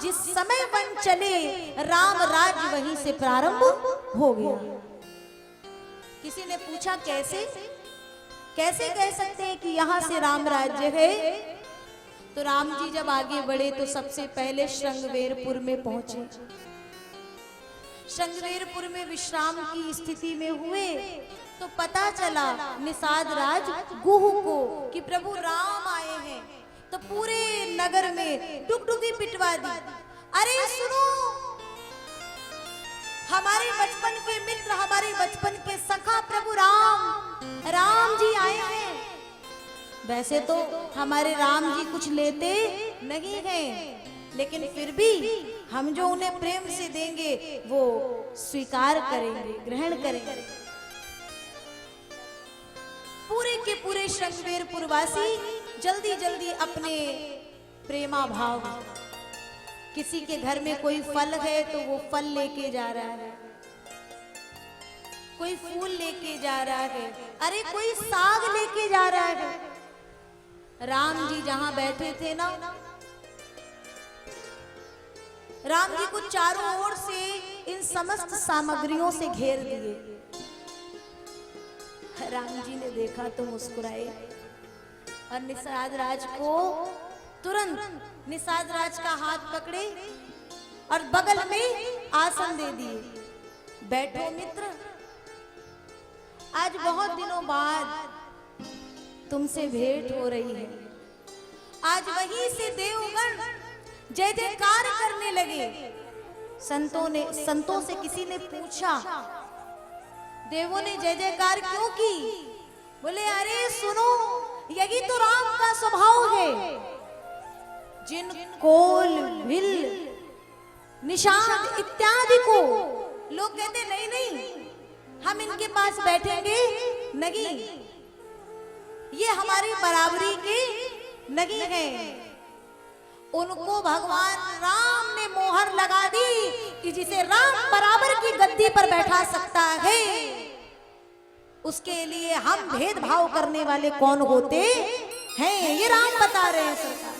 जिस समय वन चले, राम राज्य वहीं से प्रारंभ हो गया। किसी ने पूछा कैसे कैसे कह सकते हैं कि यहां से राम राज्य है? तो राम जी जब आगे बढ़े तो सबसे पहले श्रृंगवेरपुर में पहुंचे। श्रृंगवेरपुर में विश्राम की स्थिति में हुए तो पता चला निषाद राज गुह को कि प्रभु राम आए हैं। तो पूरे नगर में डुगडुगी पिटवा दी। अरे सुनो, हमारे बचपन के मित्र, हमारे बचपन के सखा प्रभु राम जी आए हैं। वैसे तो हमारे राम जी कुछ लेते नहीं हैं, लेकिन फिर भी हम जो उन्हें प्रेम से देंगे वो स्वीकार करेंगे, ग्रहण करेंगे। पूरे के पूरे श्रृंगवेरपुर वासी जल्दी जल्दी अपने प्रेमा भाव, किसी के घर में कोई फल है तो वो फल लेके जा रहा है, कोई फूल लेके जा रहा है, अरे कोई साग लेके जा रहा है। राम जी जहां बैठे थे ना, राम जी को चारों ओर से इन समस्त सामग्रियों से घेर दिए। राम जी ने देखा तो मुस्कुराए और निषाद राज को तुरंत निषाद राज का हाथ पकड़े और बगल में आसन दे दिए। बैठो मित्र, आज बहुत दिनों बाद तुमसे भेंट हो रही है। आज वहीं से देवगण जय जयकार करने लगे। संतों से किसी ने पूछा, देवों ने जय जयकार क्यों की? बोले अरे सुनो, यही तो राम का स्वभाव है। जिन कोल विल निषाद इत्यादि को लोग कहते नहीं नहीं, हम इनके पास बैठेंगे नहीं, ये हमारी बराबरी के नहीं है। उनको भगवान राम ने मोहर लगा दी कि जिसे राम बराबर की गद्दी पर बैठा सकता है, उसके लिए हम भेदभाव करने वाले कौन होते हैं, ये राम बता रहे हैं सरकार।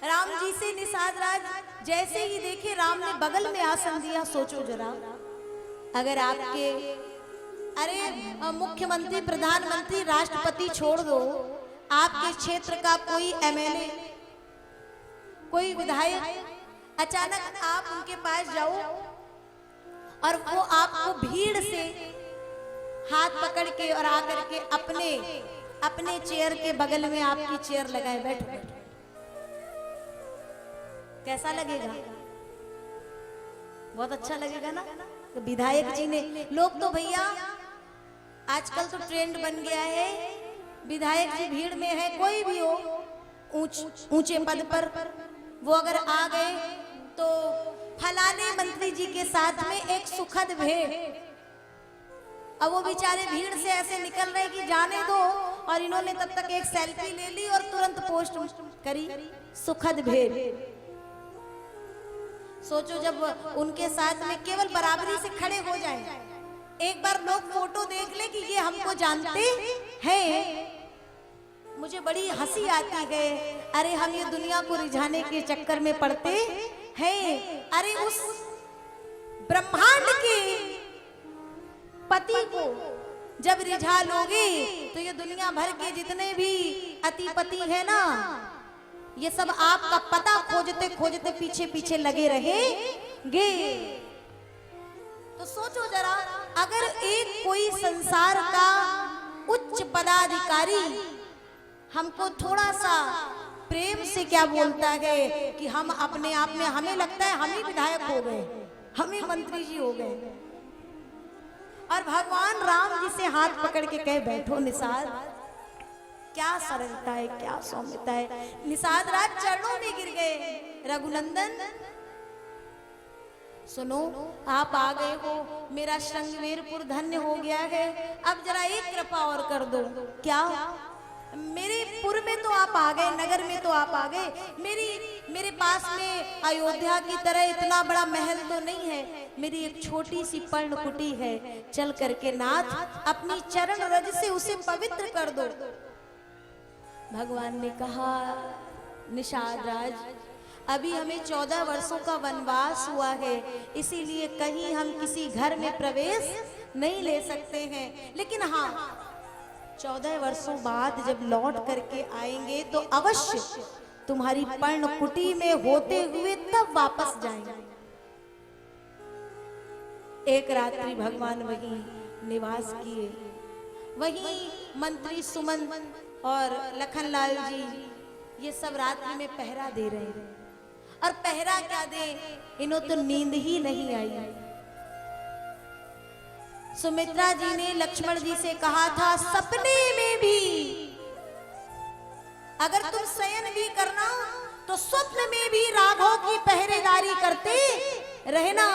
राम जी से निषाद राज जैसे ही देखे राम ने बगल में आसन दिया। सोचो जरा, अगर आपके अरे मुख्यमंत्री, प्रधानमंत्री, राष्ट्रपति छोड़ दो, आपके क्षेत्र का कोई एमएलए, कोई विधायक, अचानक आप उनके पास जाओ और वो आपको भीड़ से हाथ पकड़ के और आकर के अपने चेयर के बगल में आपकी चेयर लगाए, बैठो बैठो, कैसा लगेगा? बहुत अच्छा लगेगा ना। तो विधायक जी ने, लोग तो भैया आजकल तो ट्रेंड बन गया है, विधायक जी भीड़ में है, कोई भी हो ऊंचे पद पर, वो अगर आ गए तो फलाने मंत्री जी के साथ में एक सुखद भेंट। अब वो बेचारे भीड़ से ऐसे निकल रहे कि जाने दो, और इन्होंने तब तक एक सेल्फी ले ली और तुरंत पोस्ट करी, सुखद भेंट। सोचो जब उनके साथ में केवल बराबरी से खड़े हो जाए, एक बार लोग फोटो देख ले कि ये हमको जानते हैं, मुझे बड़ी हंसी आती है। अरे हम ये दुनिया को रिझाने के चक्कर में पड़ते हैं। अरे उस ब्रह्मांड के पति को जब रिझा लोगे तो ये दुनिया भर के जितने भी अतिपति है ना, ये सब आपका पता खोजते खोजते पीछे पीछे लगे रहेंगे। तो सोचो जरा, अगर एक कोई संसार का उच्च पदाधिकारी हमको थोड़ा सा प्रेम से क्या बोलता है कि हम अपने आप में, हमें लगता है हम ही विधायक हो गए, हम ही मंत्री जी हो गए, और भगवान राम जी से हाथ पकड़ के कहे बैठो निषाद, क्या सरलता है, क्या सौम्यता है। निषाद राज चरणों में गिर गए। रघुनंदन सुनो, आप आ गए हो, मेरा श्रृंगवेरपुर धन्य हो गया है, अब जरा एक कृपा और कर दो। क्या? मेरे पुर में तो आप आ गए, नगर में तो आप आ गए, मेरे पास में अयोध्या की तरह इतना बड़ा महल तो नहीं है, मेरी एक छोटी सी पर्णकुटी है, चल करके नाथ अपनी चरण रज से उसे पवित्र कर दो। भगवान ने कहा निषाद राज, अभी हमें 14 वर्षों का वनवास हुआ है, इसीलिए कहीं हम किसी घर में प्रवेश नहीं ले सकते हैं। लेकिन हाँ, 14 वर्षों बाद जब लौट करके आएंगे तो अवश्य तुम्हारी पर्ण कुटी में होते हुए तब वापस जाएंगे। एक रात्रि भगवान वहीं निवास किए। वहीं मंत्री सुमन और लखनलाल जी ये सब रात्रि में पहरा दे रहे हैं। और पहरा क्या दे, इन्हों तो नींद ही नहीं आई। सुमित्रा जी ने लक्ष्मण जी से कहा था, सपने में भी अगर तुम शयन भी करना तो स्वप्न में भी राघव की पहरेदारी करते रहना।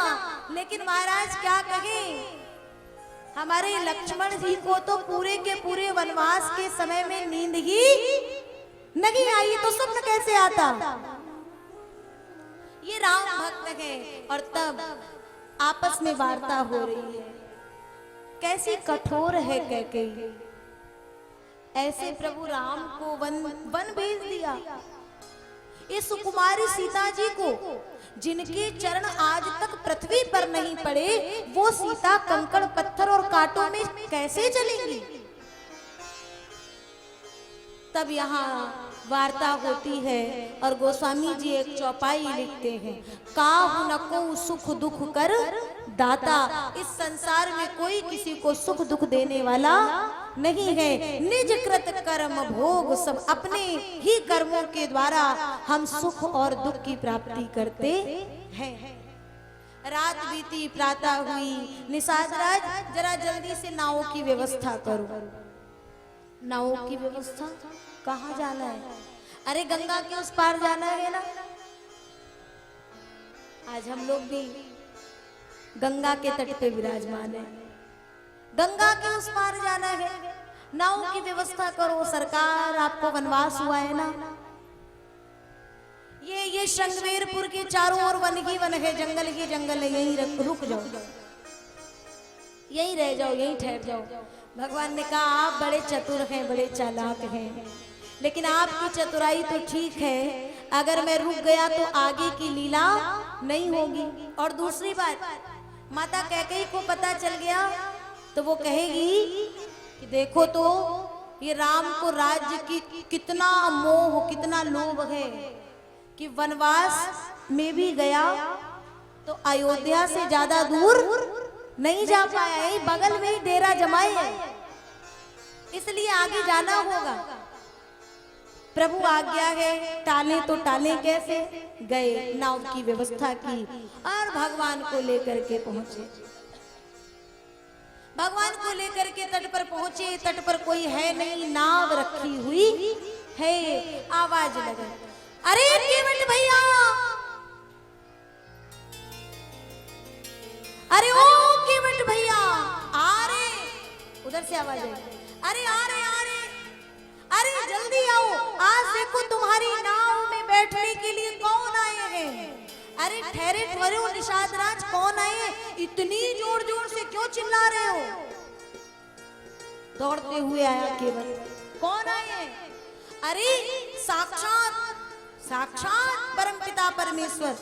लेकिन महाराज क्या कहें, हमारे लक्ष्मण जी को तो पूरे के पूरे वनवास के समय में नींद ही नहीं आई, तो स्वप्न कैसे आता। ये राम भक्त है। और तब आपस में वार्ता हो रही है, कैसी कठोर है कैकेयी, ऐसे प्रभु राम को वन भेज दिया। इस सुकुमारी सीता जी को, जिनके चरण आज तक पृथ्वी पर नहीं पड़े, वो सीता कंकड़ पत्थर और कांटों में कैसे चलेंगी। तब यहाँ वार्ता होती है और गोस्वामी जी एक चौपाई लिखते हैं, काहु न को सुख दुख कर दाता। इस संसार में कोई किसी को सुख दुख देने वाला नहीं है। निज कृत कर्म भोग, सब अपने ही कर्मों के द्वारा हम सुख और दुख की प्राप्ति करते हैं। रात बीती, प्रातः हुई। निषाद राज, जरा जल्दी से नावों की व्यवस्था करो। नावों की व्यवस्था, कहाँ जाना है? अरे गंगा के उस पार जाना है ना। आज हम लोग भी गंगा के तट पे विराजमान है। गंगा के उस पार जाना है, नाव की व्यवस्था करो। सरकार, आपको वनवास हुआ है ना। ये श्रृंगवेरपुर के चारों ओर वन ही वन है, जंगल ही जंगल है। यहीं रुक जाओ, यहीं रह जाओ, यहीं ठहर जाओ। भगवान ने कहा, आप बड़े चतुर हैं, बड़े चालाक हैं, लेकिन आपकी चतुराई तो ठीक है, अगर मैं रुक गया तो आगे की लीला नहीं होगी। और दूसरी बात, माता कैकेयी को पता चल गया तो वो कहेगी कि देखो तो ये राम को राज्य की कितना मोह, कितना लोभ है कि वनवास में भी गया तो अयोध्या से ज्यादा दूर नहीं जा पाया, यही बगल में ही डेरा जमाए है, इसलिए आगे जाना होगा। प्रभु आज्ञा है, टाले तो टाले कैसे। गए, नाव की व्यवस्था की और भगवान को लेकर के पहुंचे। भगवान को लेकर के तट पर पहुंचे। तट पर कोई है नहीं, नाव रखी हुई है। आवाज लगा, अरे केवट भैया, अरे ओ केवट भैया, आ रहे। उधर से आवाज आई, अरे आ रहे, अरे जल्दी आओ, आज देखो तुम्हारी नाव में बैठने के लिए कौन आए हैं। अरे ठहरे ठहरे, निषाद राज कौन आए, इतनी जोर जोर से क्यों चिल्ला रहे हो। दौड़ते हुए आया केवट। कौन आए? अरे साक्षात परमपिता परमेश्वर,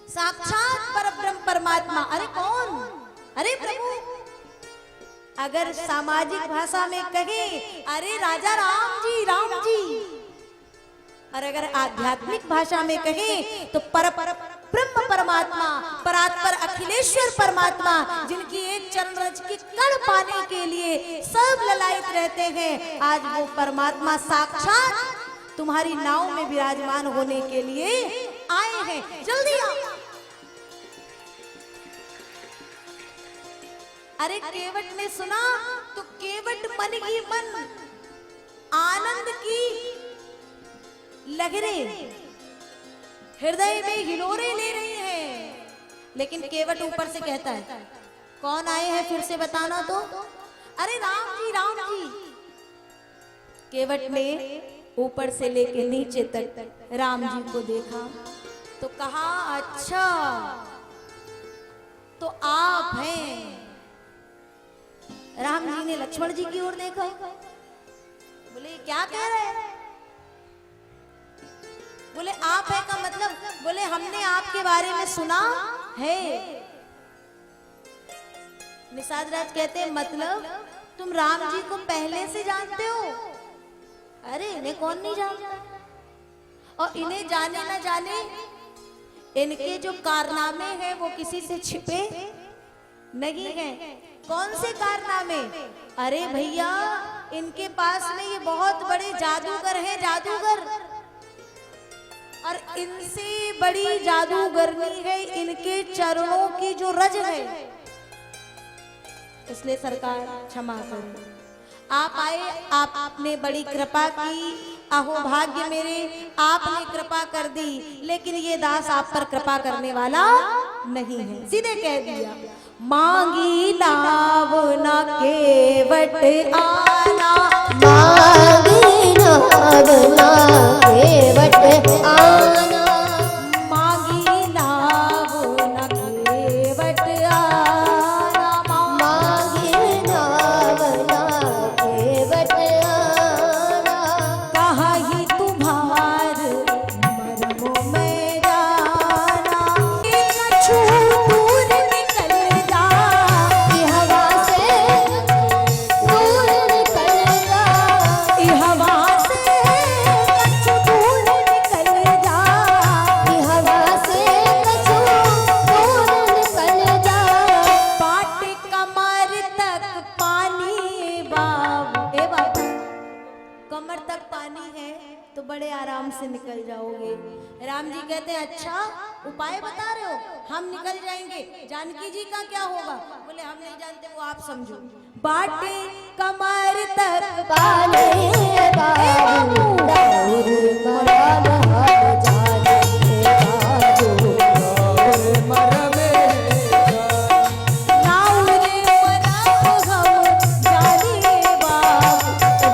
साक्षात परब्रह्म परमात्मा। अरे कौन? अरे प्रभु। अगर सामाजिक भाषा में कहे, अरे राजा राम जी, राम जी। और अगर आध्यात्मिक भाषा में कहे तो ब्रह्म परमात्मा, परात्पर अखिलेश्वर परमात्मा, जिनकी एक चरण रज की कण पाने के लिए सब ललायत रहते हैं, आज वो परमात्मा साक्षात तुम्हारी नाव में विराजमान होने के लिए आए हैं। जल्दी आओ। अरे केवट ने सुना तो केवट मन ही मन आनंद की लहरें हृदय में हिलोरे ले रही हैं। लेकिन केवट ऊपर से कहता है, कौन आए हैं फिर से बताना तो। अरे राम जी, राम जी। केवट ने ऊपर से लेके नीचे तक राम जी को देखा तो कहा, अच्छा तो आप हैं। राम जी ने लक्ष्मण जी की ओर देखा, बोले क्या कह रहे हैं। बोले आप है का मतलब, बोले हमने आपके बारे में सुना है। निषाद राज कहते हैं मतलब तुम राम जी को पहले से जानते हो? अरे इन्हें कौन नहीं जानता, और इन्हें जाने ना जाने इनके जो कारनामे हैं वो किसी से छिपे नहीं हैं। कौन से कारनामे? अरे भैया इनके पास में ये बहुत बड़े जादूगर हैं, जादूगर, और इनसे बड़ी जादूगरनी है इनके चरणों की जो रज है। इसलिए सरकार क्षमा करें, आप आए, आपने बड़ी कृपा की, अहो भाग्य मेरे, आपने कृपा कर दी, लेकिन ये दास आप पर कृपा करने वाला नहीं है। सीधे कह दिया, मांगी नाव ना केवट आना, मांगी नाव ना केवट आना, मांगी नाव ना केवट आना, मांगी नाव ना केवट आना, कहा ही तुम्हार मरमो में जाना, कछु दूर निकल जा, कि हवा से दूर निकल जा, ई हवा से कछु दूर निकल जा, कि हवा से कछु दूर निकल जा, बाट कमर तक पानी बाबू, ए बाबू कमर तक पानी है तो बड़े आराम से निकल जाओगे। राम जी कहते हैं अच्छा उपाय बता रहे हो, हम निकल जाएंगे, जानकी जी का क्या होगा? बोले हम नहीं जानते, वो आप समझो। बाटे कमर तक पानी बाबू राउर मरम हम जाने बाबू, राउर मरम हम जाने बाबू,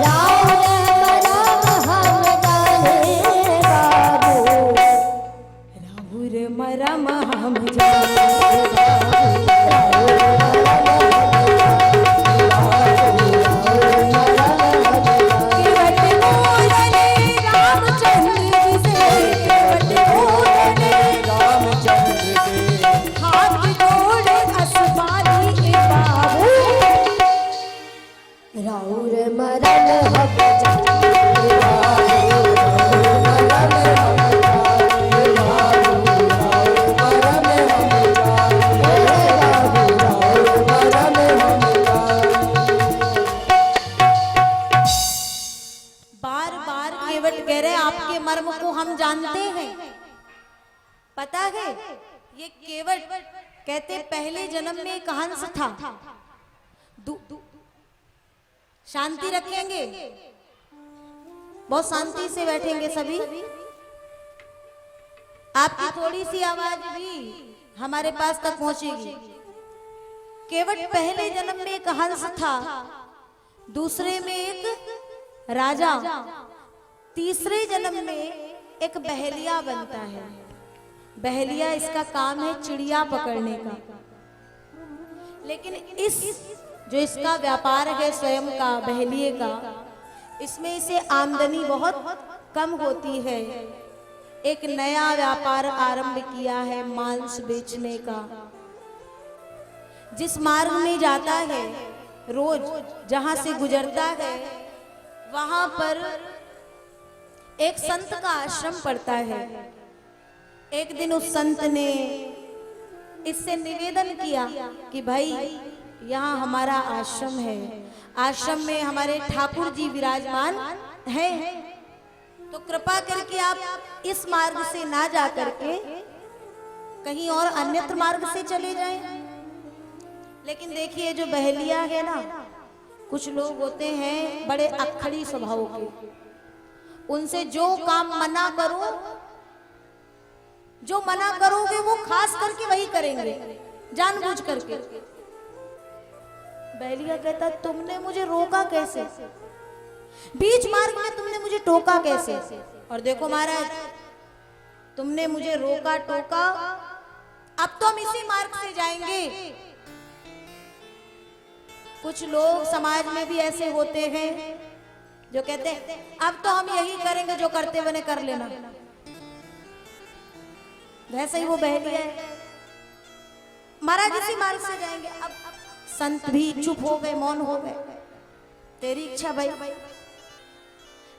राउर मरम हम जाने बाबू, राउर मरम हम जाने केवट बोलने रामचंद्र जी से, केवट बोलने हाथ जोड़े असबानी ए बाबू, राउर मरम हम जाने बार बार केवट कह रहे आपके मर्म को हम जानते हैं। पता है ये केवट कहते पहले जन्म में एक हंस था। शांति रखेंगे, बहुत शांति से बैठेंगे सभी। आपकी थोड़ी सी आवाज भी हमारे पास तक पहुंचेगी। केवट पहले जन्म में एक हंस था, दूसरे में एक राजा, तीसरे जन्म में एक बहेलिया बनता है। बहेलिया इसका काम है चिड़िया पकड़ने का, लेकिन इस जो इसका व्यापार है स्वयं का बहेलिए का, इसमें इसे आमदनी बहुत कम होती है। एक नया व्यापार आरंभ किया है मांस बेचने का। जिस मार्ग में जाता है, रोज जहां से गुजरता है, वहां पर एक संत का आश्रम पड़ता है। एक दिन उस संत ने इससे निवेदन किया कि भाई यहाँ हमारा आश्रम है, आश्रम में हमारे ठाकुर जी विराजमान हैं, तो कृपा करके आप इस मार्ग से ना जा करके कहीं और अन्यत्र मार्ग से चले जाएं। लेकिन देखिए जो बहेलिया है ना, कुछ लोग होते हैं बड़े अक्खड़ी स्वभाव के, उनसे जो काम मना करो, जो मना करोगे वो खास करके वही करेंगे जानबूझ करके। बहेलिया कहता तुमने मुझे रोका कैसे, बीच मार्ग में तुमने मुझे टोका कैसे? और देखो महाराज, तुमने मुझे रोका टोका, अब तो हम इसी मार्ग से जाएंगे। कुछ लोग समाज में भी ऐसे होते हैं जो कहते हैं अब तो हम यही करेंगे जो करते बने कर लेना। वैसे ही वो बहेलिया है। महाराज इसी मार्ग से जाएंगे। अब संत भी चुप हो गए, मौन हो गए। तेरी इच्छा भाई।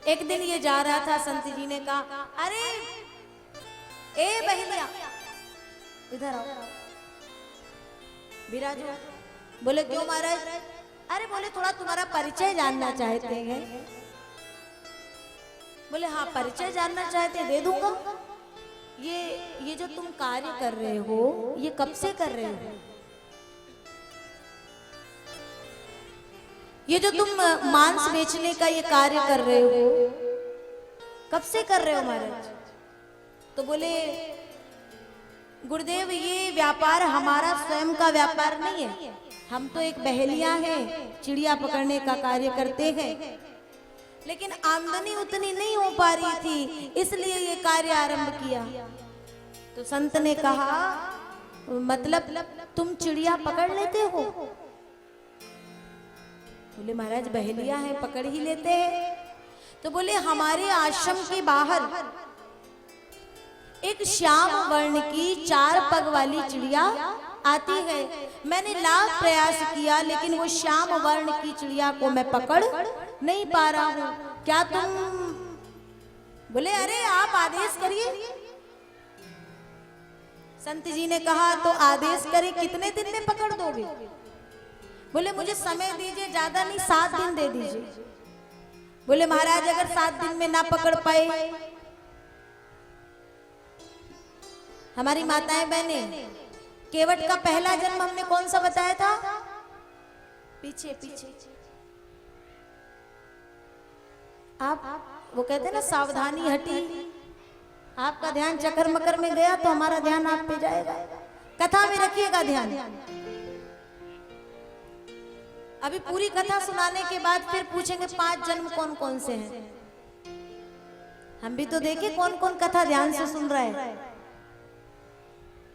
एक दिन ये जा रहा था, संत जी ने कहा, अरे ए बहेलिया इधर आओ, विराजो। बोले क्यों महाराज? अरे बोले थोड़ा तुम्हारा परिचय जानना चाहते हैं। बोले हाँ परिचय जानना चाहते, दे दूंगा। ये जो तुम कार्य कर रहे हो ये कब से कर रहे हो? ये जो तुम मांस बेचने का ये कार्य कर रहे हो कब से कर रहे हो महाराज? तो बोले गुरुदेव ये व्यापार हमारा स्वयं का व्यापार नहीं है, हम तो एक बहेलिया हैं, चिड़िया पकड़ने का कार्य करते हैं, लेकिन आमदनी उतनी नहीं हो पा रही थी इसलिए ये कार्य आरंभ किया। तो संत ने कहा मतलब तुम चिड़िया पकड़ लेते हो? बोले महाराज बहेलिया है, पकड़ ही लेते हैं। तो बोले हमारे आश्रम के बाहर एक श्याम वर्ण की 4 पग वाली चिड़िया आती है, मैंने लाख प्रयास किया लेकिन वो श्याम वर्ण की चिड़िया को मैं पकड़ नहीं पा रहा हूं, क्या तुम? बोले अरे आप आदेश करिए। संत जी ने कहा तो आदेश करे, कितने दिन में पकड़ दोगे? बोले मुझे समय दीजिए, ज्यादा नहीं 7 दिन दे दीजिए। बोले महाराज अगर 7 दिन में ना पकड़ पाए? हमारी माताएं बहनें, केवट का पहला जन्म हमने कौन सा बताया था? पीछे पीछे आप वो कहते ना सावधानी हटी, आपका ध्यान चक्कर मकर में गया तो हमारा ध्यान आप पे जाएगा। कथा में रखिएगा ध्यान। अभी पूरी कथा सुनाने के बाद फिर पूछेंगे 5 जन्म कौन कौन से हैं। हम भी तो देखें कौन कौन कथा ध्यान से सुन रहा है।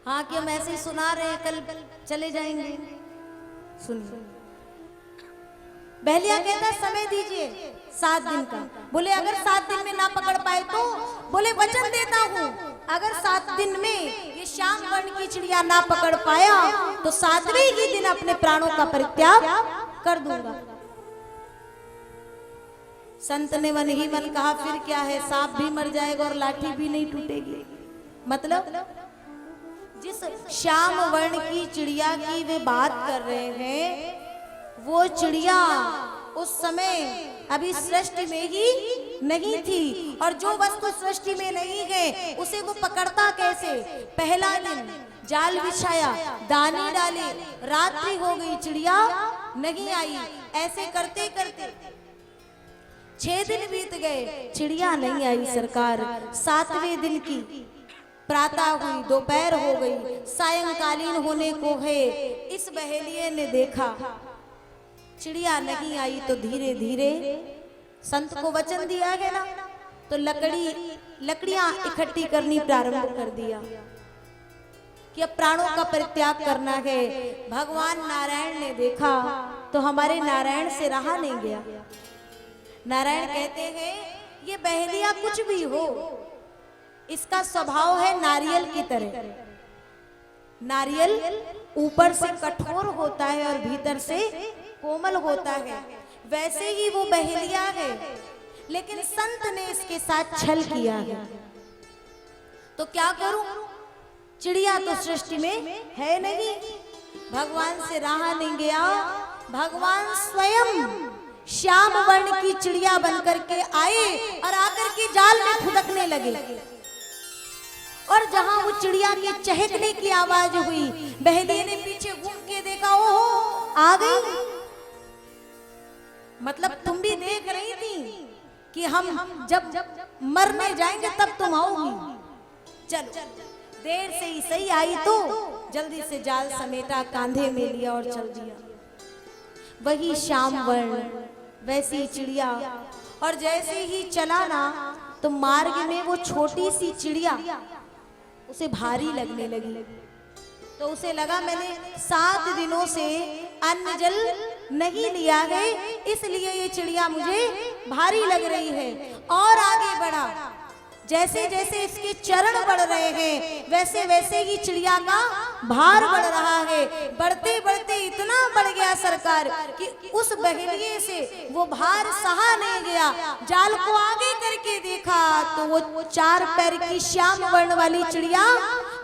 हाँ कि हम ऐसे ही सुना रहे हैं, कल चले जाएंगे। सुनिए, बहेलिया कहता समय दीजिए 7 दिन का। बोले अगर 7 दिन में ना पकड़ पाए तो? बोले वचन देता हूँ अगर 7 दिन में ये श्याम वर्ण की चिड़िया ना पकड़ पाया तो 7वें ही दिन अपने प्राणों का परित्याग कर दूंगा। संत ने मन ही मन कहा फिर क्या है, सांप भी मर जाएगा और लाठी भी नहीं टूटेगी। मतलब जिस श्याम वर्ण की चिड़िया की वे बात कर रहे हैं वो चिड़िया उस समय अभी सृष्टि में ही नहीं थी, और जो वस्तु सृष्टि में नहीं है उसे वो पकड़ता कैसे? पहला दिन जाल बिछाया, दाने डाले, रात्रि हो गई, चिड़िया नहीं आई। ऐसे करते करते 6 दिन बीत गए, चिड़िया नहीं आई सरकार। 7वें दिन की प्रातः हुई, दोपहर हो गई, सायंकालीन होने को है। इस बहेलिये ने देखा चिड़िया नहीं आई तो धीरे धीरे संत को वचन दिया है ना, तो लकड़ियां इकट्ठी करनी प्रारंभ कर दिया कि अब प्राणों का परित्याग करना है। भगवान नारायण ने देखा तो हमारे नारायण से रहा नहीं गया। नारायण कहते हैं ये बहेलिया कुछ भी हो, इसका स्वभाव है नारियल की तरह। नारियल ऊपर से कठोर होता है और भीतर से कोमल होता है, वैसे ही वो बहेलिया है। लेकिन संत ने इसके साथ छल किया है, तो क्या करूं? चिड़िया तो सृष्टि में है नहीं, भगवान से रहा नहीं गया। भगवान स्वयं श्याम वर्ण की चिड़िया बनकर के आए और आकर के जाल में खुदकने लगे। और जहां वो चिड़िया के चहकने की आवाज हुई, बहेलिये ने पीछे घूम के देखा, ओहो आ गई। मतलब तुम भी देख रही थी कि हम जब मरने जाएंगे तब तुम आओगी। चलो देर से ही सही आई तो जल्दी से जाल समेटा, कांधे में लिया और चल दिया। वही श्याम वर्ण वैसी चिड़िया, और जैसे ही चला ना तो मार्ग में वो छोटी सी चिड़िया उसे भारी लगने लगी। तो उसे लगा मैंने 7 दिनों से अन्न जल नहीं लिया है, इसलिए ये चिड़िया मुझे भारी लग रही है। और आगे बढ़ा जैसे जैसे इसके चरण बढ़ रहे हैं वैसे वैसे ही चिड़िया का भार बढ़ रहा है। बढ़ते बढ़ते इतना बढ़ गया सरकार कि उस बहेलिए से वो भार सहा नहीं गया। जाल को आगे करके देखा तो वो 4 पैर की श्याम वर्ण वाली चिड़िया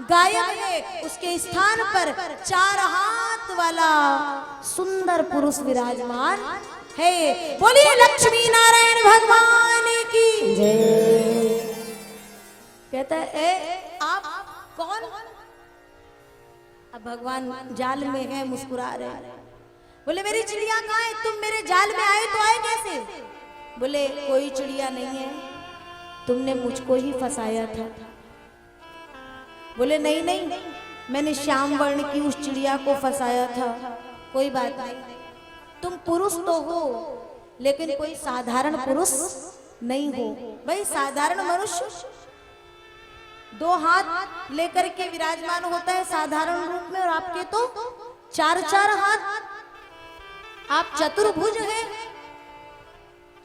गायब है। उसके स्थान पर 4 हाथ वाला सुंदर पुरुष विराजमान है। बोलिए लक्ष्मी नारायण भगवान की जय। कहता है ए आप कौन? अब भगवान जाल में है, मुस्कुरा रहे हैं। बोले मेरी चिड़िया कहाँ है? तुम मेरे जाल में आए तो आए कैसे? बोले कोई चिड़िया नहीं है, तुमने मुझको ही फंसाया था। बोले नहीं नहीं, मैंने श्याम वर्ण की उस चिड़िया को फंसाया था। कोई बात नहीं, तुम पुरुष तो हो लेकिन कोई साधारण पुरुष नहीं हो। भाई साधारण मनुष्य 2 हाथ लेकर के विराजमान होता है साधारण रूप में, और आपके तो 4-4 हाथ, आप चतुर्भुज हैं।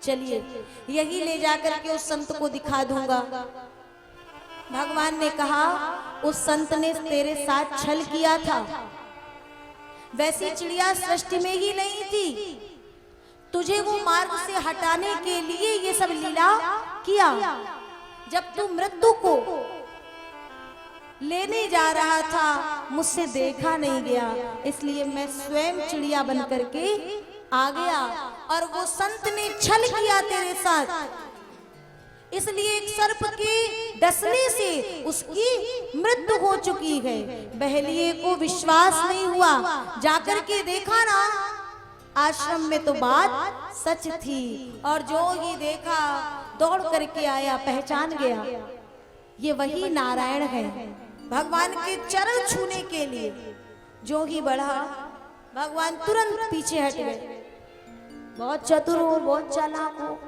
चलिए यही ले जाकर के उस संत को दिखा दूंगा। भगवान ने कहा उस संत ने तेरे साथ छल किया था। वैसी चिड़िया सृष्टि में ही नहीं थी, तुझे वो मार्ग से हटाने के लिए ये सब लीला किया। जब तू मृत्यु को लेने जा रहा था मुझसे देखा नहीं गया, इसलिए मैं स्वयं चिड़िया बन करके आ गया, और वो संत ने छल किया तेरे साथ, इसलिए एक सर्प के डसने से उसकी मृत्यु हो चुकी है। बहेलिए को विश्वास नहीं हुआ, जाकर के देखा ना आश्रम में तो बात सच थी, और जो ही देखा दौड़ करके आया, पहचान गया ये वही नारायण है। भगवान के चरण छूने के लिए जो ही बढ़ा, भगवान तुरंत पीछे हट गए। बहुत चतुर हो, बहुत चालाक हो,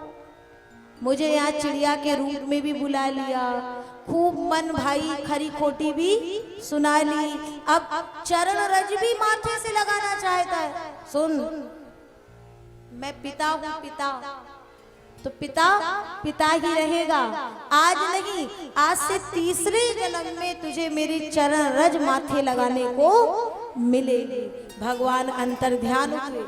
मुझे यहाँ चिड़िया के रूप में भी बुला लिया, खूब मन भाई खरी खोटी भी सुना ली, अब चरण रज भी माथे से लगाना चाहता है। सुन, मैं पिता हूँ, पिता तो पिता पिता ही रहेगा। आज नहीं, आज से तीसरे जन्म में तुझे मेरी चरण रज माथे लगाने को मिलेगी। भगवान अंतर ध्यान हुए।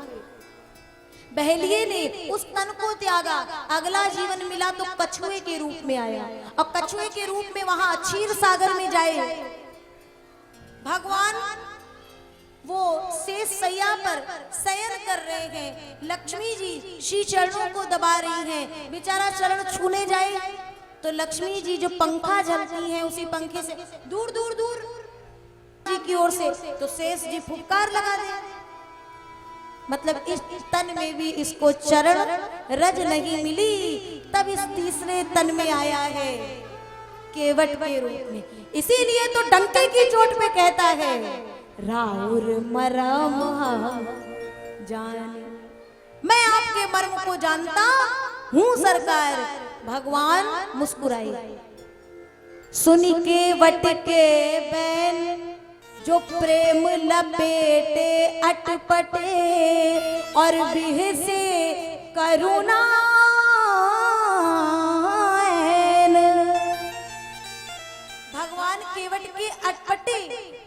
बहेलिए ने उस तन को त्यागा, अगला जीवन मिला तो कछुए के रूप में आया, और कछुए के रूप में वहां क्षीर सागर में जाए भगवान वो शेष सैया पर शयन कर रहे हैं। लक्ष्मी जी श्री चरणों को दबा रही हैं। बेचारा चरण छूने जाए तो लक्ष्मी जी जो पंखा झलती हैं उसी पंखे से दूर दूर दूर जी की ओर से, तो शेष जी फुफकार लगा दे। मतलब इस तन में भी इसको चरण रज नहीं मिली, तब इस तीसरे तन में आया है केवट के रूप में। इसीलिए तो डंके की चोट पे कहता है राउर मरम हम जाने। मैं आपके मर्म को जानता हूँ सरकार। भगवान मुस्कुराए। सुनी के वट के बैन जो प्रेम लपेटे अटपटे, और बिह से करुणा भगवान केवट के अटपटे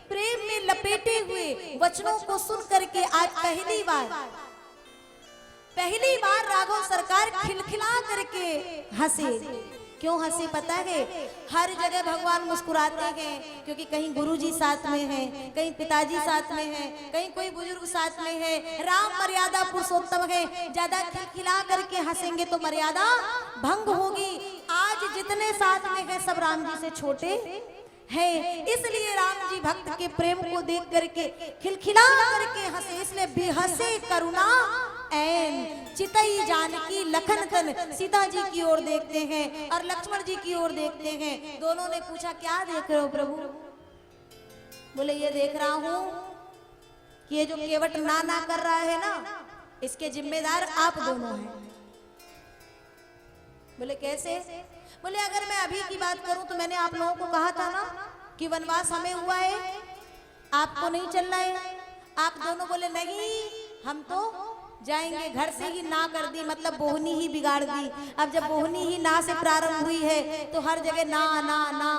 प्रेम में लपेटे हुए वचनों को सुन करके आज पहली बार राघव सरकार खिलखिला करके हंसे। क्यों हंसे पता है? हर जगह भगवान मुस्कुराते हैं, क्योंकि कहीं गुरुजी साथ में है, कहीं पिताजी साथ में है, कहीं कोई बुजुर्ग साथ में है। राम मर्यादा पुरुषोत्तम है, ज्यादा खिलखिला करके हंसेंगे तो मर्यादा भंग होगी। आज जितने साथ में है सब राम जी से छोटे है, इसलिए राम जी भक्त के प्रेम को देख करके खिलखिला करके हंसे। इसलिए बेहसे करुणा ऐन चितई जानकी लखन तन। सीता जी की ओर देखते हैं और लक्ष्मण जी की ओर देखते हैं। दोनों ने पूछा क्या देख रहे हो प्रभु? बोले ये देख रहा हूं कि ये जो केवट ना कर रहा है ना, इसके जिम्मेदार आप दोनों हैं। बोले कैसे? बोले अगर मैं अभी की बात करूं तो मैंने आप लोगों को कहा था ना कि वनवास हमें हुआ है, आपको नहीं चलना है। आप दोनों बोले नहीं, हम तो जाएंगे, घर से ही ना कर दी मतलब बोहनी ही बिगाड़ दी। अब जब बोहनी ही ना से प्रारंभ हुई है तो हर जगह ना ना ना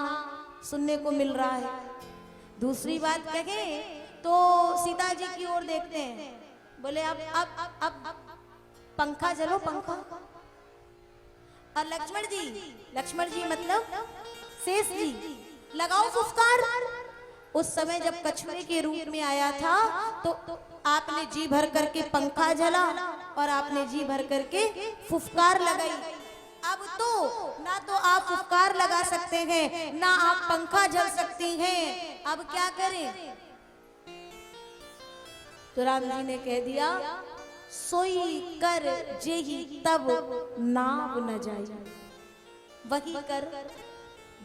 सुनने को मिल रहा है। दूसरी बात कहें तो सीता जी की ओर देखते हैं, बोले अब पंखा चलो पंखा। और लक्ष्मण जी मतलब शेष जी, लगाओ फुफकार। उस समय जब कछुए के रूप में आया था तो आपने जी भर करके पंखा झला और आपने जी भर करके फुफकार लगाई। अब तो ना तो आप फुफकार लगा सकते हैं ना आप पंखा झल सकती हैं, अब क्या करें? तो राम जी ने कह दिया, सोई कर जेही तब नाव न जाए। वही कर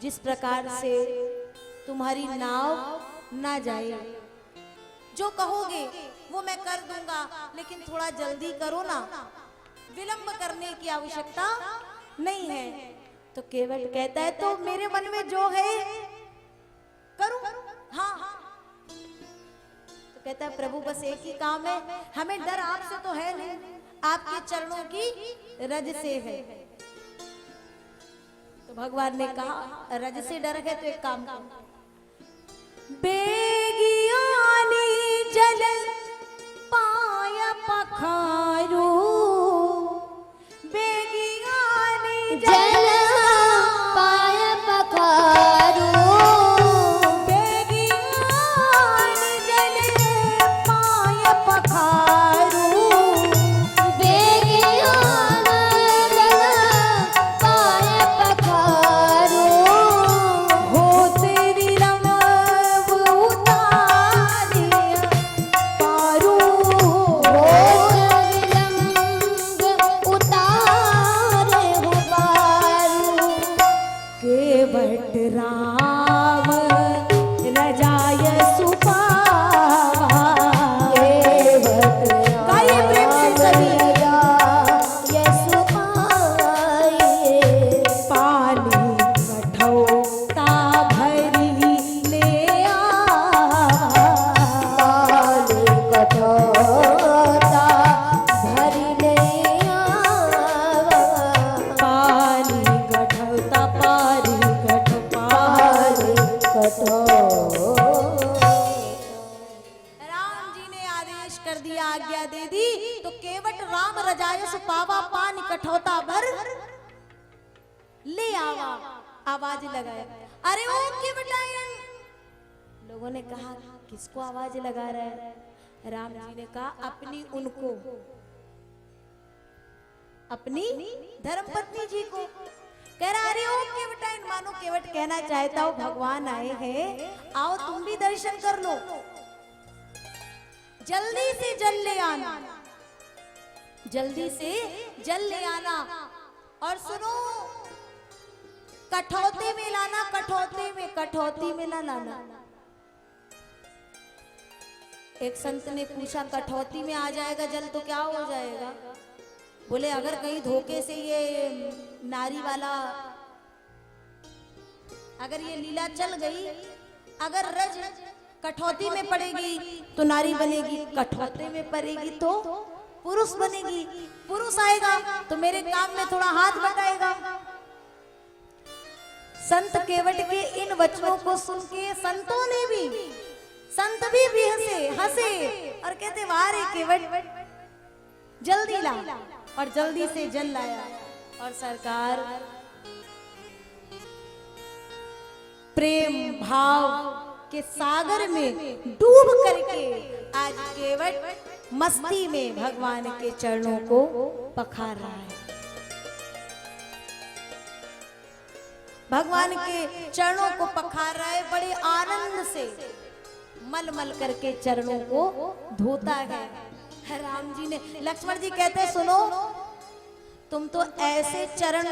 जिस प्रकार से तुम्हारी नाव ना जाए। जो कहोगे वो मैं कर दूंगा, लेकिन थोड़ा जल्दी करो ना, विलंब करने की आवश्यकता नहीं है। तो केवट कहता है तो मेरे मन में जो है करूं। हाँ तो कहता है प्रभु बस एक ही काम है, हमें डर आपसे तो है नहीं, आपके चरणों की रज से है। तो भगवान ने कहा रज से डर है तो एक काम करो, बेगियानी जल पाय पखारू, बेगियानी जल पाय पखारू, बेगियानी जल पाय पखारू, बेगियान जल पाय पखारू, होते विलंब उतारिया पारू, होत विलंब उतारे हो पारू, केवट राम रजाय सुपावा। गाइए प्रेम से सभी। यसु पाए, पानी कठौता भरी ले आवा। पानी कठौता भरी ले आवा, पानी कठौता पारी कठपा। पानी कठौता। राम जी ने आदेश कर दिया, आज्ञा दे दी, तो केवट राम रजायस पावा पानी कठौता भर ले आवा। आवाज लगाया, अरे ओ केवटायन। लोगों ने कहा किसको आवाज लगा रहा है? राम जी ने कहा अपनी उनको, अपनी धर्मपत्नी जी को। कह रहा अरे ओ केवटायन, मानो केवट कहना चाहता हो भगवान आए हैं, आओ तुम भी दर्शन कर लो, जल्दी से जल ले आना, जल्दी से जल ले आना। और सुनो, कठौते में लाना, कठौती में ना लाना। एक संत ने पूछा कठौती में आ जाएगा जल तो क्या हो जाएगा? बोले अगर कहीं धोखे से ये नारी वाला, अगर ये लीला चल गई, अगर रज कठौती में पड़ेगी तो नारी बनेगी, कठौते में पड़ेगी तो पुरुष बनेगी, पुरुष आएगा तो मेरे काम में थोड़ा हाथ बटाएगा। संत केवट के इन वचनों को सुन के संतों ने भी, संत भी हंसे और कहते वाह रे केवट, जल्दी ला। और जल्दी से जल लाया। और सरकार प्रेम भाव के सागर में डूब करके आज केवट मस्ती में भगवान के चरणों को पखार रहा है। भगवान के चरणों को पखार रहा है, बड़े आनंद से मल मल करके चरणों को धोता है। राम जी ने, लक्ष्मण जी कहते हैं सुनो, तुम तो ऐसे चरण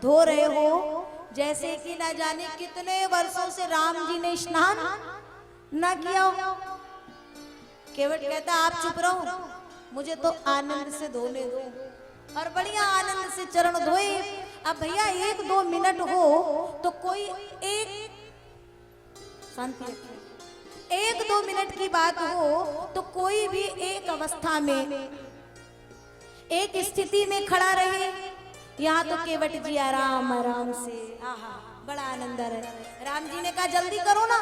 धो रहे हो जैसे कि ना जाने कितने वर्षों से राम जी ने स्नान ना किया हो। केवट कहता आप चुप रहो, मुझे तो आनंद से धोने दो। और बढ़िया आनंद से चरण धोए। अब भैया 1-2 मिनट हो तो कोई एक शांति, 1-2 मिनट की बात हो तो कोई भी एक अवस्था में एक स्थिति में खड़ा रहे। यहाँ तो केवट जी आराम आराम से, आहा बड़ा आनंद आ रहा है। राम जी ने कहा जल्दी करो ना,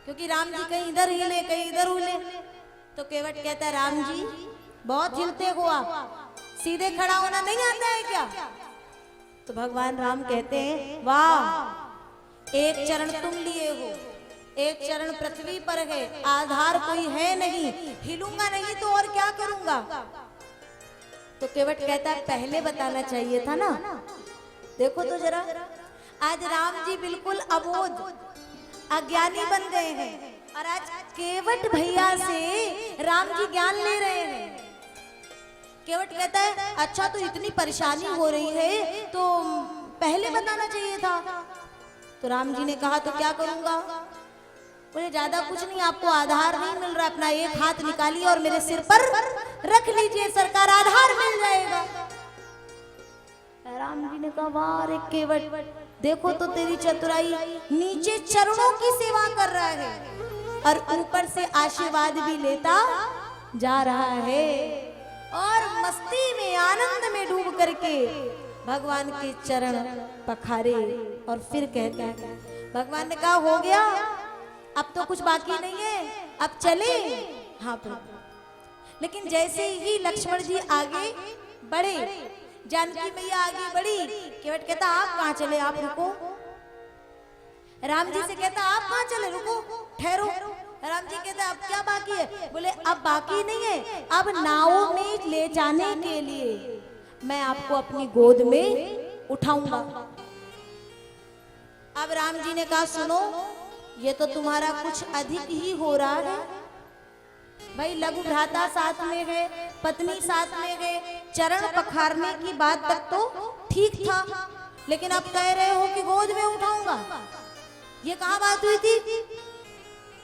क्योंकि राम जी कहीं इधर हिले कहीं इधर हिले। तो केवट कहता है राम जी बहुत हिलते हो आप, सीधे खड़ा होना नहीं आता है क्या? तो भगवान राम कहते हैं वाह, एक चरण तुम लिए हो, एक चरण पृथ्वी पर है, आधार कोई है नहीं, हिलूंगा नहीं तो और क्या करूंगा? तो केवट कहता है पहले बताना चाहिए था ना। देखो तो जरा, आज राम जी बिल्कुल अबोध अज्ञानी बन गए हैं और आज केवट भैया से राम जी ज्ञान ले रहे हैं। केवट कहता है अच्छा तो इतनी परेशानी हो रही है तो पहले बताना चाहिए था। तो राम जी ने कहा तो क्या करूंगा? बोले ज्यादा कुछ नहीं, आपको आधार नहीं मिल रहा, अपना एक हाथ निकालिए और मेरे सिर पर रख लीजिए, सरकार आधार मिल जाएगा। राम जी ने कहा वाह रे केवट, देखो तो तेरी चतुराई, नीचे चरणों की सेवा कर रहा है और ऊपर से आशीर्वाद भी लेता जा रहा है और मस्ती में आनंद में डूब करके भगवान के चरण पखारे। और फिर कहते हैं भगवान ने कहा हो गया, अब तो कुछ बाकी नहीं है, अब चले। हाँ प्रभु। लेकिन जैसे ही लक्ष्मण जी आगे बढ़े, जानकी मैया आगे बढ़ी, केवट कहता आप कहाँ चले, आप रुको। राम जी से कहता आप कहाँ चले, रुको ठहरो। राम जी कहता अब क्या बाकी है? बोले अब बाकी नहीं है, अब नाव में ले जाने के लिए मैं आपको अपनी गोद में उठाऊंगा। अब राम जी ने कहा सुनो, ये तो तुम्हारा कुछ अधिक ही हो रहा है भाई। लघु भ्राता साथ में है, पत्नी साथ में है, चरण पखारने की बात तक तो ठीक था, लेकिन अब कह रहे हो कि गोद में उठाऊंगा, ये कहाँ बात हुई थी?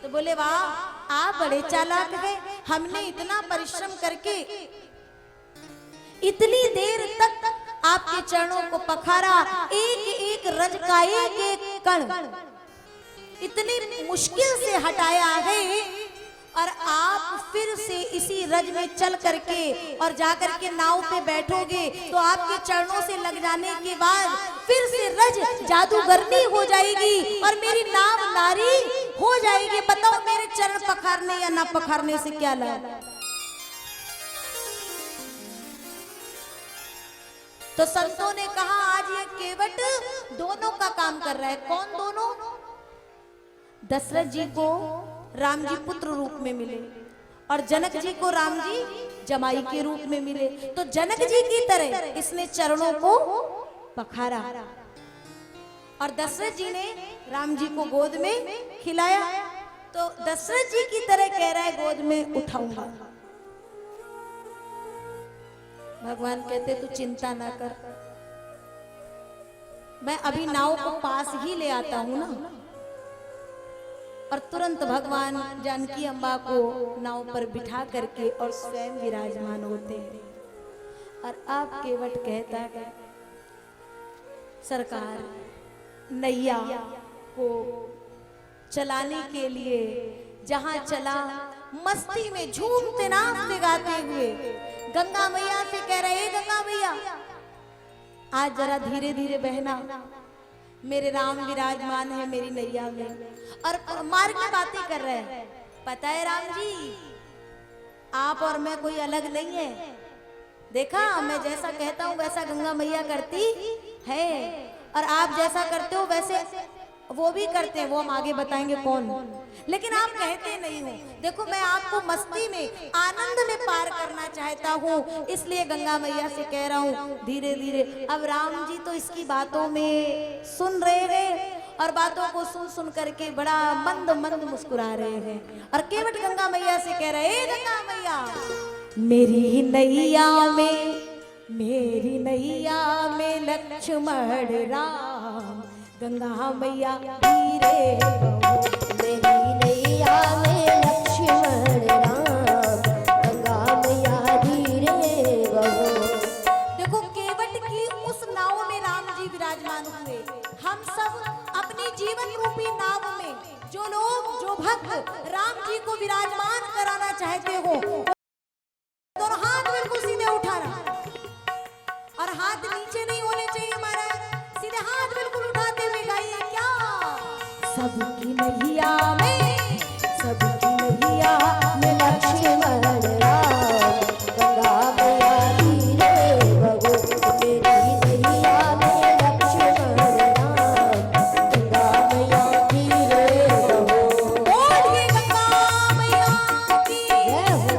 तो बोले वाह आप बड़े चालाक हैं, हमने इतना परिश्रम करके इतनी देर तक आपके चरणों को पखारा, एक एक रज का एक एक कण इतनी मुश्किल से हटाया है, और आप फिर से इसी रज में चल करके और जाकर के नाव पे बैठोगे तो आपके चरणों से लग जाने के बाद फिर से रज जादूगरनी हो जाएगी और मेरी नाव नारी हो जाएगी। बताओ मेरे चरण पखारने या ना पखारने से क्या लाभ? तो संतों ने कहा आज ये केवट दोनों का काम कर रहा है। कौन दोनों? दशरथ जी को राम जी पुत्र रूप में मिले और जनक जी को राम जी जमाई के रूप में मिले। तो जनक जी की तरह इसने चरणों को पखारा और दशरथ जी ने राम जी को गोद में खिलाया। तो दशरथ जी की तरह कह रहा है गोद में उठाऊंगा। भगवान कहते तू चिंता ना कर, मैं अभी नाव को पास ही ले आता हूं ना। और तुरंत भगवान जानकी अम्बा को नाव पर बिठा करके और स्वयं विराजमान होते हैं। और अब केवट कहता है सरकार नैया को चलाने के लिए जहां चला मस्ती में झूमते नाचते गाते हुए गंगा मैया से कह रहे गंगा मैया आज जरा धीरे धीरे बहना, मेरे राम विराजमान है मेरी नैया में। और मार की बातें कर रहे हैं। पता है राम जी आप और मैं कोई अलग नहीं है, देखा मैं जैसा कहता हूँ वैसा गंगा मैया करती है और आप जैसा करते हो वैसे वो भी करते हैं, वो हम आगे बताएंगे कौन, लेकिन आप कहते नहीं हो। देखो मैं आपको मस्ती में आनंद में पार करना चाहता हूँ, इसलिए गंगा मैया से कह रहा हूँ धीरे धीरे। अब राम जी तो इसकी बातों में सुन रहे हैं और बातों को सुन सुन करके बड़ा मंद मंद मुस्कुरा रहे हैं। और केवट गंगा मैया से कह रहे हैं गंगा मैया मेरी नैया में लक्ष्मण राम, गंगा मैया धीरे बहो। मेरी नैया में लक्ष्मण राम, गंगा मैया धीरे बहो। देखो केवट की उस नाव में राम जी विराजमान हुए। हम सब अपनी जीवन रूपी नाव में जो लोग जो भक्त राम जी को विराजमान कराना चाहते हो दोनों हाथ बिल्कुल सीधे उठा सबकी नैया में, सबकी नैया में लक्ष्मण राम गंगा मैया धीरे बहो मेरी नैया में लक्ष्मण राम गंगा मैया धीरे बहो। बोलिए गंगा मैया की जय हो।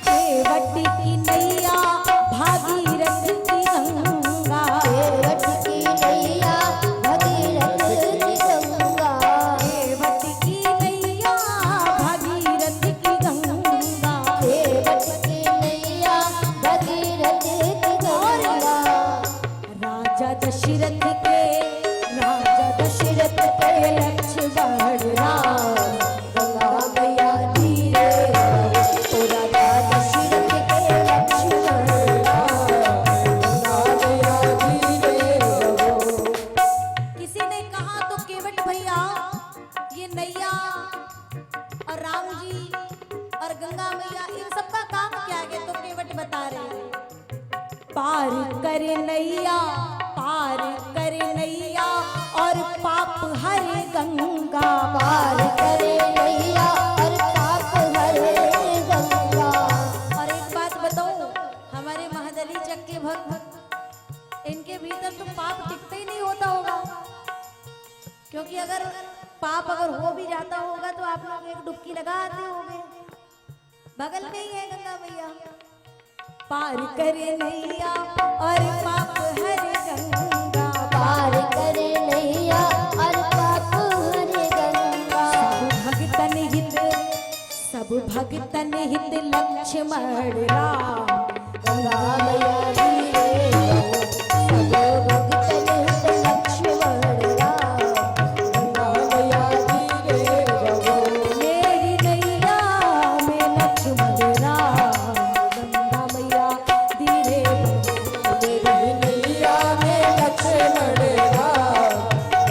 केवट की नैया भागीरथ की गंगा, केवट की नैया भगीरथ की गंगा केवट की नैया भागीरथ की गंगा, केवट की नैया भगीरथ की गंगा राजा दशरथ के, राजा दशरथ के लक्ष्मण राम गंगा मैया धीरे बहो ओ राजा दशरथ के लक्ष्मण राम गंगा मैया धीरे बहो। किसी ने कहा तो केवट भैया ये नैया और राम जी और गंगा मैया इन सबका काम क्या है, तो केवट बता रहे हैं पार करे नैया, पार करे नैया और पाप हरे गंगा, पार करे नैया और पाप हरे गंगा। और एक बात बताऊं, हमारे महादली चक के भक्त इनके भीतर तो पाप टिकता ही नहीं होता होगा, क्योंकि अगर पाप अगर हो भी जाता होगा तो आप लोग एक डुबकी लगा आते होंगे, बगल में ही है गंगा मैया। पार करे नैया और पाप हरे गंगा, पार करे नैया और पाप हरे गंगा भगतन हित, सब भगतन हित लक्ष्मण राम गंगा मैया धीरे बहो सब भक्तन हित लक्ष्मण राम गंगा मैया धीरे बहो। मेरी नैया में लक्ष्मण राम गंगा मैया धीरे बहो। मेरी नैया में लक्ष्मण राम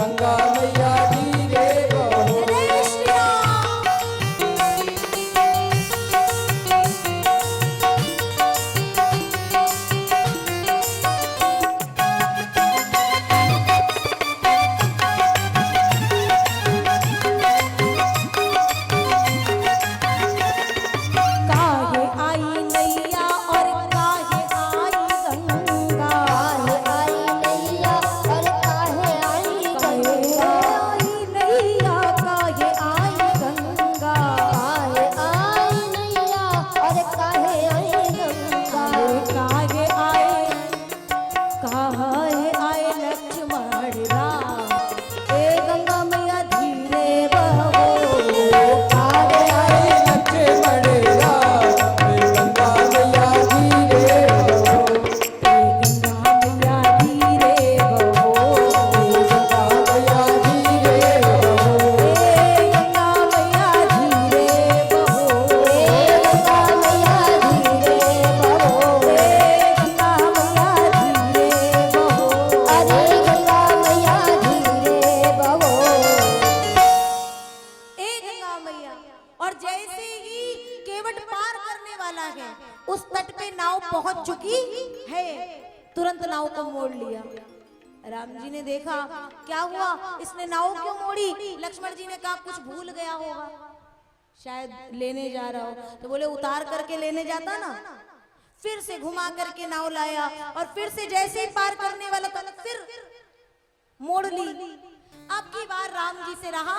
गंगा मैया धीरे बहो। जय श्री राम। काहे आई नैया और काहे आई गंगा, काहे आई नैया और काहे आई गंगा आई नैया काहे आई गंगा, काहे आई नैया और काहे आई गंगा काहे आए, काहे आए लक्ष्मण राम, ए गंगा मैया धीरे बहो, काहे आई लक्ष्मण राम गंगा मैया धीरे बहो। ए गंगा मैया धीरे बहो, गंगा मैया धीरे बहो। ए गंगा मैया धीरे बहो, ए गंगा मैया धीरे बहो। ए गंगा मैया धीरे बहो, अरे गंगा मैया धीरे बहो। ए गंगा मैया। और जैसे ही केवट पार करने वाला है, उस तट पे नाव पहुंच चुकी है, तुरंत नाव को मोड़ लिया। राम जी ने देखा क्या हुआ, इसने नाव क्यों मोड़ी। लक्ष्मण जी ने कहा कुछ भूल गया होगा, शायद लेने जा रहा हो, तो बोले उतार करके लेने जाता ना। फिर से घुमा करके नाव लाया और फिर से जैसे ही पार करने वाला था फिर मोड़ ली। अब की बार राम जी से रहा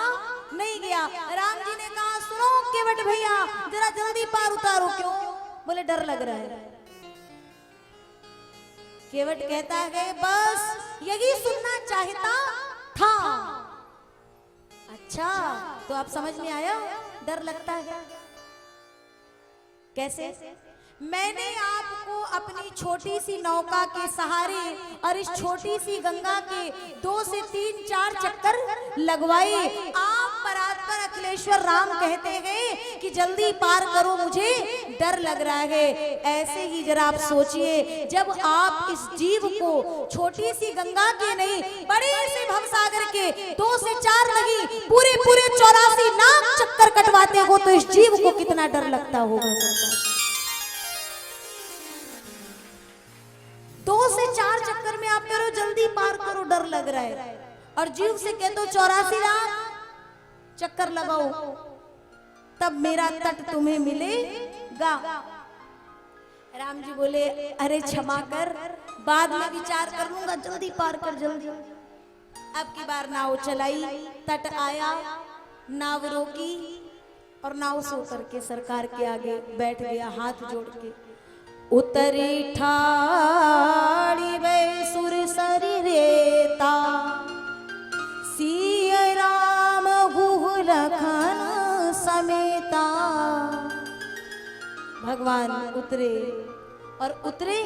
नहीं गया। राम जी ने कहा सुनो केवट भैया, जरा जल्दी पार उतारो। क्यों? बोले डर लग रहा है। केवट कहता है बस यही सुनना चाहता था। अच्छा, तो आप समझ में आया डर लगता है कैसे। मैंने आपको अपनी छोटी सी नौका के सहारे और इस छोटी सी गंगा के 2 से 3 4 चक्कर लगवाए। आप परात्पर अखिलेश्वर राम कहते हैं कि जल्दी पार करो, मुझे डर लग रहा है। ऐसे ही जरा आप सोचिए, जब आप इस जीव को छोटी सी गंगा के नहीं, बड़े से भवसागर के 2 से 4 नहीं, पूरे 84 लाख चक्कर कटवाते हो तो इस जीव को कितना डर लगता होगा। 2 से 4 चक्कर में आप करो, जल्दी पार करो, डर लग रहा है। और जीव से कहते हो 84 लाख चक्कर लगाओ तब मेरा तट तुम्हें मिलेगा। राम जी बोले, अरे क्षमा कर, बाद में विचार कर लूंगा, जल्दी पार कर जल्दी। अब की बार नाव चलाई, तट आया, नाव रोकी और नाव सो करके सरकार के आगे बैठ गया हाथ जोड़ के। उतरी ठाड़ी वे सुर सरी रेता, सिय राम गुह लखन समेता। भगवान उतरे और उतरे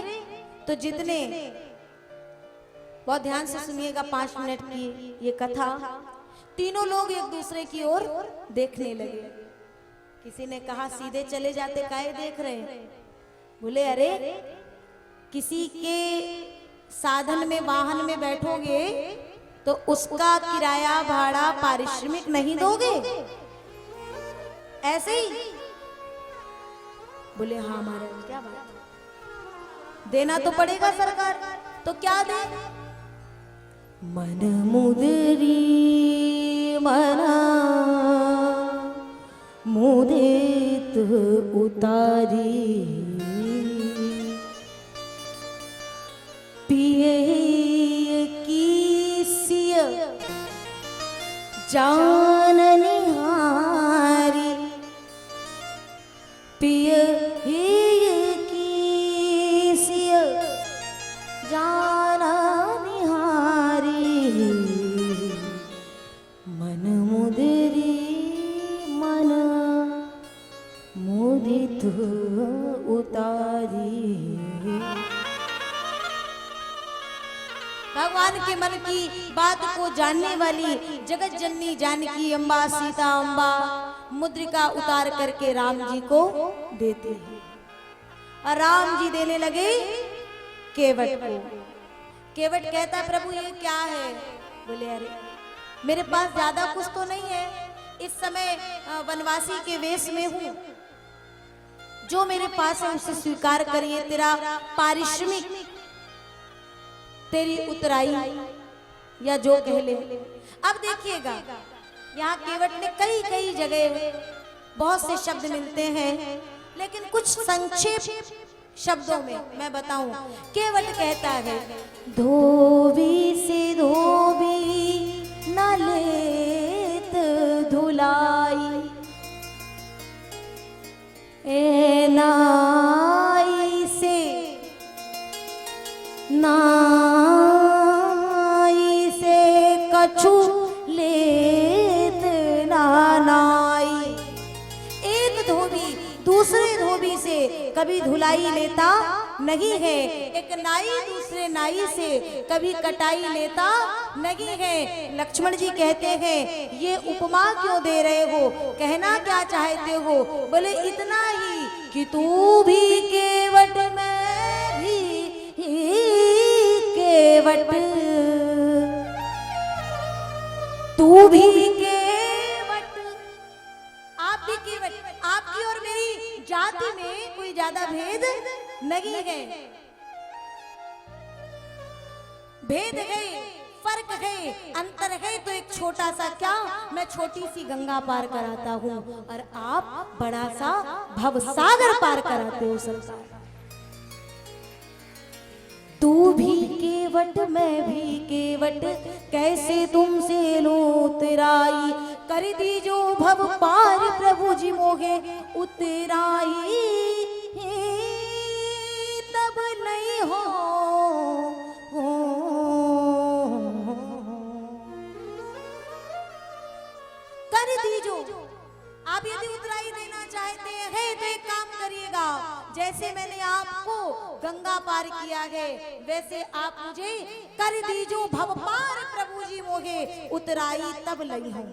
तो जितने, बहुत ध्यान से सुनिएगा 5 मिनट की ये कथा, तीनों लोग एक दूसरे की ओर देखने लगे। किसी ने कहा सीधे चले जाते, काहे देख रहे हैं? बोले अरे किसी के साधन में वाहन में बैठोगे तो उसका किराया भाड़ा पारिश्रमिक नहीं दोगे? ऐसे ही बोले हाँ महाराज, क्या बात, देना तो पड़ेगा सरकार, तो क्या दे? मन मुदरी मना मुदित उतारी, पिए की सिय जान निहारी, पिए की सिय जान निहारी, मन मुदरी मन मुदित उतारी। भगवान के मन की बात को जानने वाली जगत जननी जानकी अम्बा सीता अम्बा मुद्रिका उतार करके राम जी को देते हैं और राम जी देने लगे केवट को। केवट कहता है प्रभु ये क्या है? बोले अरे मेरे पास ज्यादा कुछ तो नहीं है, इस समय वनवासी के वेश में हूँ, जो मेरे पास है उसे स्वीकार करिए, तेरा पारिश्रमिक, तेरी उतराई या जो कह ले। अब देखिएगा यहाँ केवट ने कई जगह बहुत से शब्द मिलते हैं, लेकिन कुछ संक्षेप शब्दों में मैं बताऊं। केवट कहता है धोबी से धोबी न लेत धुलाई, ए नाई से नाई से कछु लेत नाई। एक धोबी दूसरे धोबी से कभी धुलाई लेता नहीं है, एक नाई दूसरे नाई से कभी कटाई लेता नहीं है। लक्ष्मण जी कहते हैं ये उपमा क्यों दे रहे हो, कहना क्या चाहते हो? बोले इतना ही कि तू भी केवट मैं भी केवट, तू भी केवट आप भी केवट, आपकी और मेरी जाति में कोई ज्यादा भेद नहीं है, भेद है, फर्क है, अंतर है तो एक छोटा सा क्या, मैं छोटी सी गंगा पार कराता हूँ और आप बड़ा सा भवसागर पार कराते हो सरकार। तू भी केवट मैं भी केवट, कैसे तुमसे लो उतराई, कर दी जो भव पार प्रभु जी मोहे उतराई, तब नहीं हो कर दी जो। आप यदि उतराई देना चाहते हैं तो एक काम करिएगा, जैसे मैंने आपको गंगा पार किया है, वैसे आप मुझे कर दीजो भव पार प्रभु जी मोहे, उतराई तब लई हूं।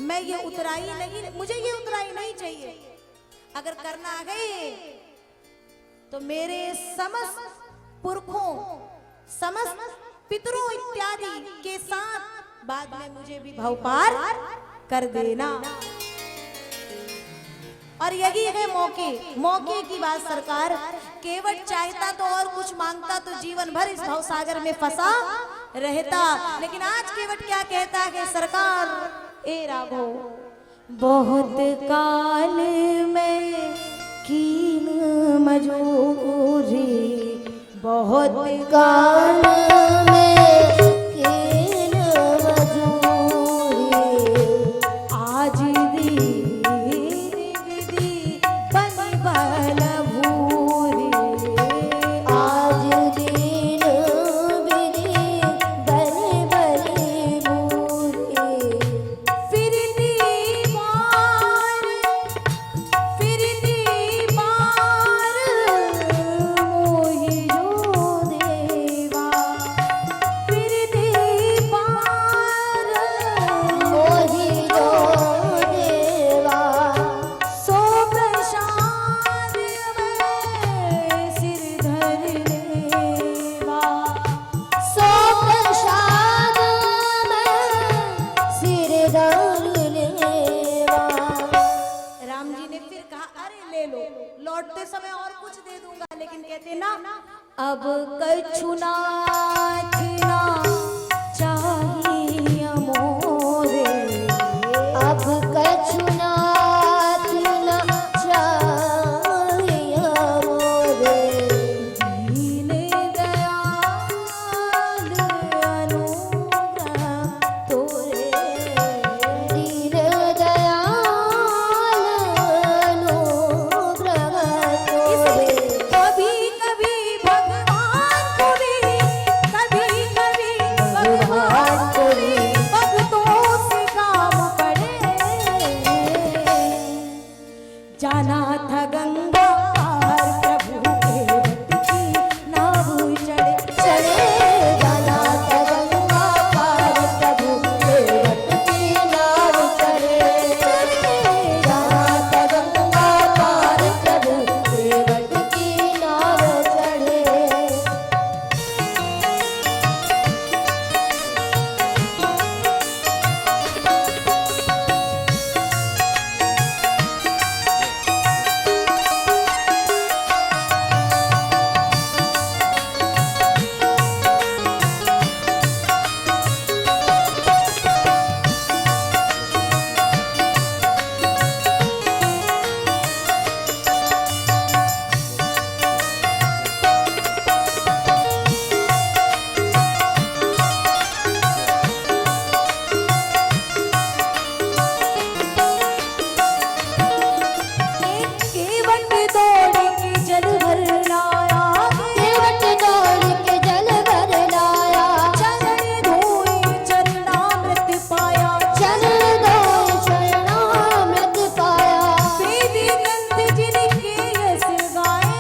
मैं ये उतराई नहीं, मुझे ये उतराई नहीं चाहिए। अगर करना है तो मेरे समस्त पुरखों, समस्त पितरों इत्यादि के साथ बाद में मुझे भी भव पार कर देना। और यही है मौके की बात। सरकार केवट चाहता तो और कुछ मांगता तो जीवन भर इस भव सागर में फंसा रहता, लेकिन आज केवट क्या कहता है सरकार, ए राघो बहुत काल में कीन मजूरी, बहुत काल में कीन मजूरी, आज लौटते समय और कुछ दे दूंगा, लेकिन कहते ना अब कछु नाथ ना चाहिए मोरे, अब कछु नाथ ना चाहिए मोरे, दीन दयाल अनुग्रह तोरे, दीन दयाल अनुग्रह तोरे। कभी कभी भगवान को भी, कभी कभी भगवान को भी भक्तों से काम पड़े। जाना था गंगा पार प्रभु के रथ की नाव चढ़े, चले जाना था गंगा पार प्रभु के रथ की नाव चढ़े, जाना था गंगा पार प्रभु के रथ की नाव चढ़े। केवट दौड़ के जल भर लाया, केवट दौड़ के जल भर लाया, चरण धोए चरणामृत पाया, चरण धोए चरणामृत पाया, वेद ग्रंथ जिनके यश गाए,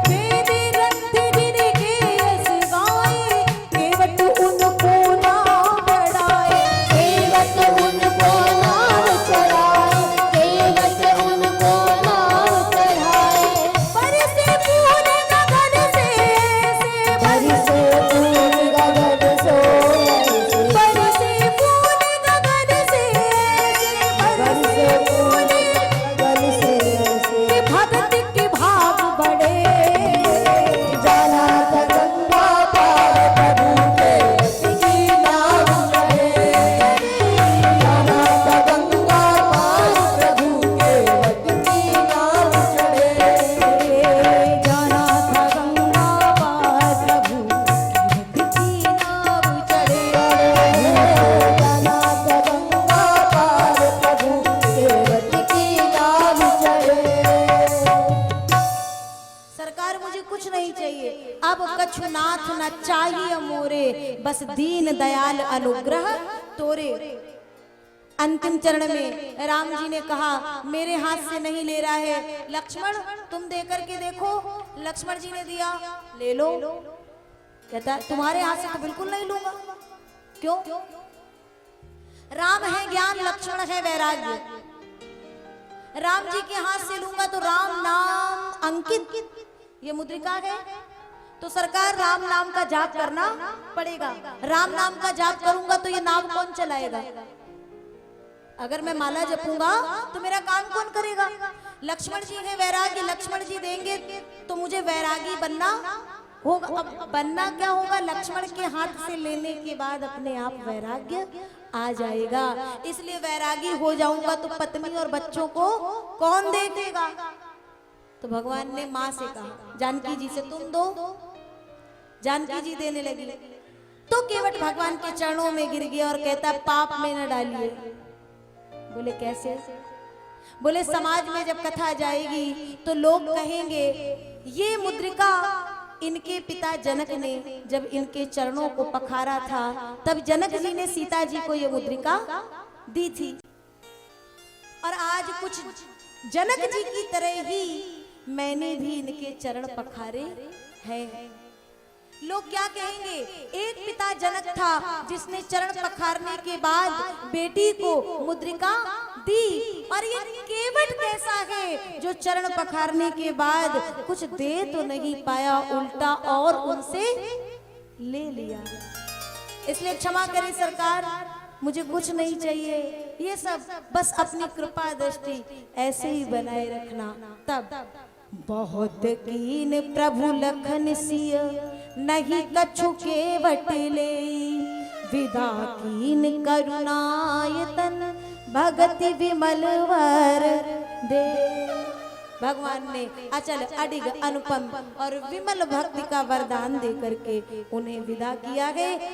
वेद ग्रंथ जिनके यश गाए, केवट उनको ना बढ़ाए, केवट उनको नाव चढ़ाए, केवट उनको नाव चढ़ाए। बरसे फूल गगन से बरसे फूल गगन सोए से, बरसे फूल गगन से, बरसे फूल गगन से कि भगत के भाग बढ़े। जाना था गंगा पार प्रभु के रथ की नाव चढ़े, जाना था गंगा पार प्रभु के रथ की नाव चढ़े, जाना था गंगा पार प्रभु की नाव चढ़े। जाना था गंगा पार प्रभु के रथ की नाव चढ़े। सरकार मुझे कुछ नहीं चाहिए, अब कछु नाथ न चाहिए मोरे, बस दीन दयाल अनुग्रह तोरे। अंतिम चरण में राम जी ने कहा मेरे हाथ से नहीं ले रहा है, लक्ष्मण तुम दे करके देखो। लक्ष्मण जी ने दिया, ले लो। कहता तुम्हारे हाथ से तो बिल्कुल नहीं लूंगा। क्यों? राम है ज्ञान, लक्ष्मण है वैराग्य। राम जी के हाथ से लूंगा तो राम नाम अंकित, ये मुद्रिका है, तो सरकार राम नाम का जाप करना पड़ेगा। राम नाम का जाप करूंगा तो ये नाम कौन चलाएगा? अगर मैं माला जपूंगा तो मेरा काम कौन करेगा? लक्ष्मण जी है वैरागी, लक्ष्मण जी देंगे तो मुझे वैरागी बनना होगा। अब बनना क्या होगा? लक्ष्मण के हाथ से लेने के बाद अपने आप वैराग्य आ जाएगा। इसलिए वैरागी हो जाऊंगा तो पत्नी और बच्चों को कौन देखेगा? तो भगवान ने माँ से कहा जानकी जी से तुम दो। जानकी जी देने लगी तो केवट भगवान के चरणों में गिर गया और कहता पाप में न डालिए। बोले कैसे? बोले समाज में जब कथा जाएगी तो लोग कहेंगे ये मुद्रिका इनके पिता जनक ने जब इनके चरणों को पखारा था तब जनक जी ने सीता जी को ये मुद्रिका दी थी, और आज कुछ जनक जी की तरह ही मैंने भी इनके चरण पखारे हैं। लोग क्या कहेंगे? एक पिता जनक था जिसने चरण पखारने के बाद बेटी को मुद्रिका दी, और ये केवट कैसा है जो चरण पखारने के बाद कुछ दे तो नहीं पाया, उल्टा और उनसे ले लिया। इसलिए क्षमा करें सरकार, मुझे कुछ नहीं चाहिए, ये सब बस अपनी कृपा दृष्टि ऐसे ही बनाए रखना। तब बहुत कीन प्रभु लखन सिय नहीं कछु केवट ले, विदा कीन करुणायतन भगति विमल वर दे। भगवान ने अचल अडिग अनुपम और विमल भक्ति का वरदान दे करके उन्हें विदा किया है।